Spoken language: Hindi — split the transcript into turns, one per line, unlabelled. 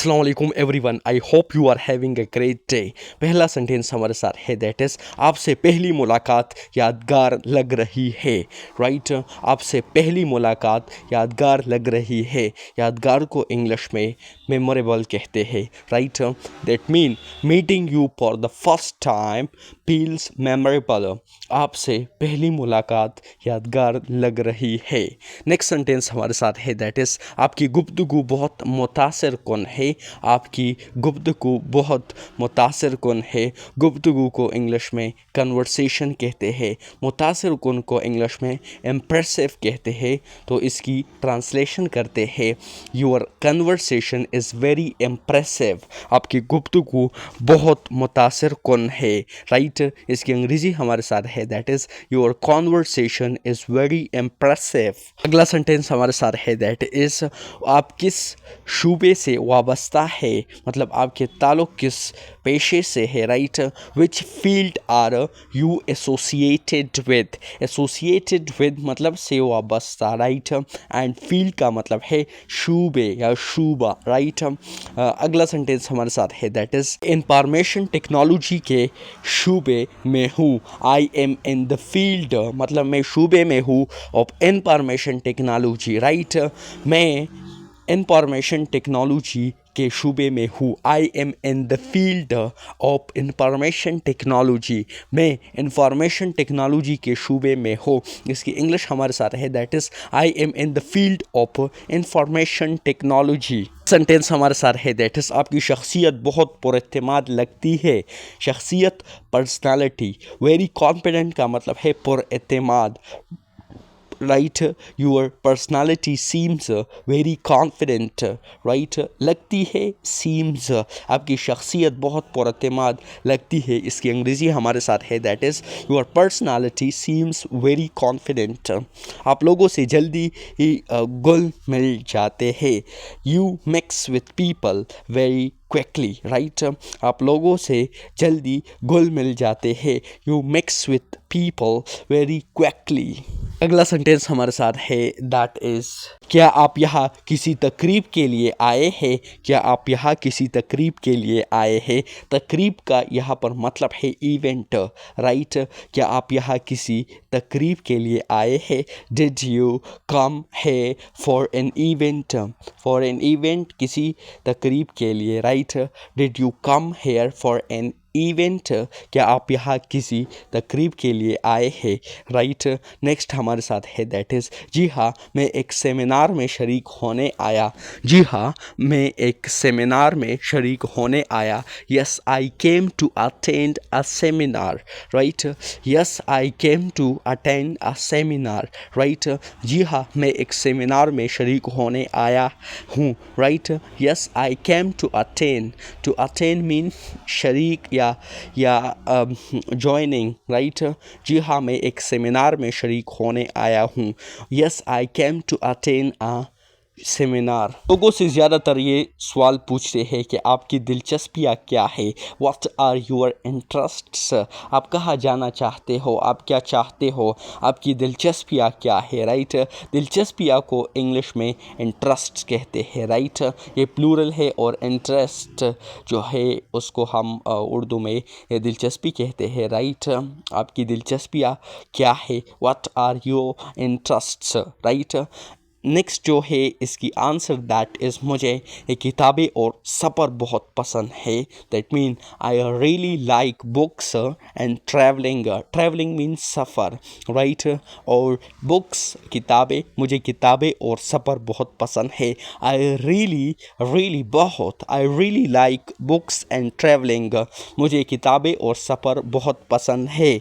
अस्सलाम वालेकुम everyone, I hope you are having a great day. पहला सेंटेंस हमारे साथ है दैट इज़ आपसे पहली मुलाकात यादगार लग रही है। राइट आपसे पहली मुलाकात यादगार लग रही है। यादगार को इंग्लिश में मेमोरेबल कहते हैं। Right that mean meeting you for the first time feels memorable. आपसे पहली मुलाकात यादगार लग रही है। नेक्स्ट सेंटेंस हमारे साथ है दैट इज़ आपकी गुफ्तगू बहुत मुतासिर कुन है। आपकी गुफ्तगू बहुत मुतासिर कुन है। गुफ्तगू को इंग्लिश में कन्वर्सेशन कहते हैं। मुतासिर कुन को इंग्लिश में इम्प्रेसिव कहते हैं। तो इसकी ट्रांसलेशन करते हैं, your conversation is very impressive. आपकी गुफ्तगू बहुत मुतासिर कुन है। राइट इसकी अंग्रेज़ी हमारे साथ है that is your conversation is very impressive. अगला सेंटेंस हमारे साथ है दैट इज़ आप किस शूबे से वाबस्ता है, मतलब आपके ताल्लुक़ किस पेशे से है। Right which field are you associated with. Associated with मतलब से वाबस्ता। राइट एंड फील्ड का मतलब है शूबे या शूबा। राइट अगला सेंटेंस हमारे साथ है दैट इज़ इंफॉर्मेशन टेक्नोलॉजी के शूबे में हूँ। I am in the field मतलब मैं शूबे में हूँ ऑफ इंफॉर्मेशन टेक्नोलॉजी। राइट मैं इंफॉर्मेशन टेक्नोलॉजी के शूबे में हूँ। I am in the field of information technology. मैं इंफॉर्मेशन टेक्नोलॉजी के शूबे में हूँ। इसकी इंग्लिश हमारे साथ है that is I am in the field of information technology. Sentence हमारे साथ है दैट इज़ आपकी शख्सियत बहुत पुरएतमाद लगती है। शख्सियत पर्सनालिटी। वेरी कॉन्फिडेंट का मतलब है पुरएतमाद। Right your personality seems very confident. Right लगती है सीम्स आपकी शख्सियत बहुत पुरएतमाद लगती है। इसकी अंग्रेज़ी हमारे साथ है that is your personality seems very confident. आप लोगों से जल्दी ही घुल मिल जाते हैं। You mix with people very quickly. Right आप लोगों से जल्दी घुल मिल जाते हैं। You mix with people very quickly. अगला सेंटेंस हमारे साथ है दैट इज़ क्या आप यहाँ किसी तकरीब के लिए आए हैं। क्या आप यहाँ किसी तकरीब के लिए आए हैं। तकरीब का यहाँ पर मतलब है इवेंट। राइट क्या आप यहाँ किसी तकरीब के लिए आए हैं। डिड यू कम है for an event. For an event किसी तकरीब के लिए। Right did you come here for an event क्या आप यहाँ किसी तकरीब के लिए आए हैं। राइट नेक्स्ट हमारे साथ है दैट इज़ जी हाँ मैं एक सेमिनार में शरीक होने आया। जी हाँ मैं एक सेमिनार में शरीक होने आया। Yes I came to attend a seminar. Right yes I came to attend a seminar. Right जी हाँ मैं एक सेमिनार में शरीक होने आया हूँ। Right yes I came to attend mean शरीक या जॉइनिंग। राइट जी हाँ मैं एक सेमिनार में शरीक होने आया हूँ। Yes I came to attend a seminar. लोगों से ज़्यादातर ये सवाल पूछते हैं कि आपकी दिलचस्पियाँ क्या है। What are your interests. आप कहाँ जाना चाहते हो, आप क्या चाहते हो, आपकी दिलचस्पियाँ क्या है। राइट दिलचस्पियाँ को इंग्लिश में इंटरेस्ट कहते हैं। राइट ये प्लूरल है और इंटरेस्ट जो है उसको हम उर्दू में दिलचस्पी कहते हैं। राइट आपकी दिलचस्पियाँ क्या है। What are your interests. Right next जो है इसकी आंसर दैट इज़ मुझे ये किताबें और सफ़र बहुत पसंद है। That mean I really like books and travelling. Travelling mean suffer. Right और बुक्स किताबें, मुझे किताबें और सफ़र बहुत पसंद है। I really like books and travelling. मुझे किताबें और सफ़र बहुत पसंद है।